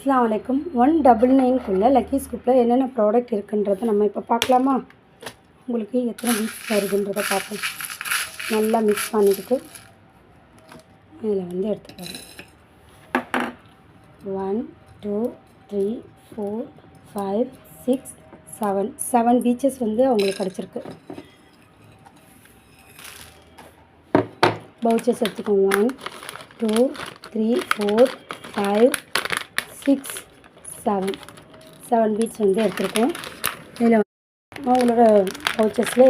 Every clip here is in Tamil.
அஸ்ஸலாமு அலைக்கும் 199 லக்கி ஸ்கூப்பில் என்னென்ன ப்ராடக்ட் இருக்குன்றதை நம்ம இப்போ பார்க்கலாமா. உங்களுக்கு எத்தனை பீட்ஸ் வருதுன்றதை பார்ப்போம். நல்லா மிக்ஸ் பண்ணிக்கிட்டு இதில் எடுத்துக்கலாம். 1 2 3 4 5 6 7 பீச்சஸ் அவங்களுக்கு கிடச்சிருக்கு. பவுச்சர்ஸ் எடுத்துக்கோங்க. 1 2 3 4 5 6 7 பீட்ஸ் எடுத்துருக்கோம். இதில் அவங்களோட பவுச்சர்ஸில்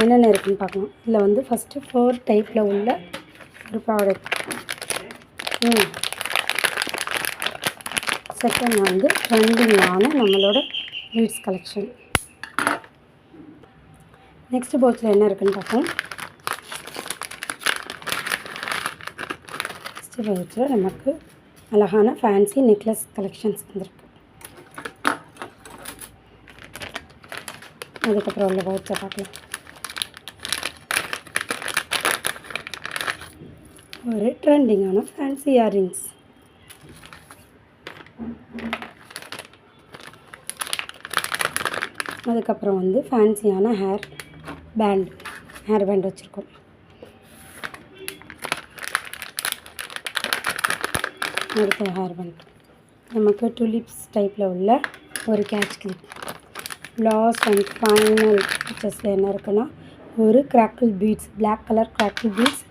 என்னென்ன இருக்குதுன்னு பார்க்கலாம். இதில் ஃபஸ்ட்டு 4 டைப்பில் உள்ள ஒரு ப்ராடக்ட். செகண்ட் ட்ரெண்டிங்கான நம்மளோட பீட்ஸ் கலெக்ஷன். நெக்ஸ்ட் பவுச்சில் என்ன இருக்குதுன்னு பார்ப்போம். நெக்ஸ்ட் பவுச்சில் நமக்கு அழகான ஃபேன்சி நெக்லஸ் கலெக்ஷன்ஸ் வந்துருக்கு. அதுக்கப்புறம் உள்ள பவுச்சை பார்க்கலாம். ஒரு ட்ரெண்டிங்கான ஃபேன்சி இயரிங்ஸ். அதுக்கப்புறம் ஃபேன்சியான ஹேர் பேண்ட் வச்சுருக்கோம். அடுத்த ஹேர் பேண்ட் நமக்கு டுலிப்ஸ் டைப்பில் உள்ள ஒரு catch clip. Last and final பிக்சர்ஸில் என்ன இருக்குன்னா ஒரு crackle beads, black colour crackle beads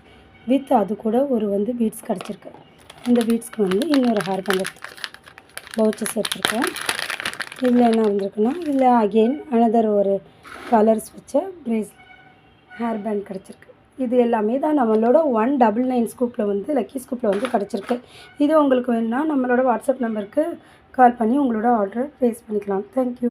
with அது கூட ஒரு பீட்ஸ் கிடச்சிருக்கு. இந்த பீட்ஸ்க்கு இன்னொரு ஹேர் பேண்ட் பவுச்சர்ஸ் எடுத்துருக்கேன். இதில் என்ன இருந்திருக்குன்னா இதில் அகெயின் அனதர் ஒரு கலர்ஸ் வச்ச ஹேர் பேண்ட் கிடச்சிருக்கு. இது எல்லாமே தான் நம்மளோட 199 ஸ்கூப்பில் லக்கி ஸ்கூப்பில் கிடச்சிருக்கு. இது உங்களுக்கு வேணும்னா நம்மளோட வாட்ஸ்அப் நம்பருக்கு கால் பண்ணி உங்களோட ஆர்டரை ப்ளேஸ் பண்ணிக்கலாம். தேங்க்யூ.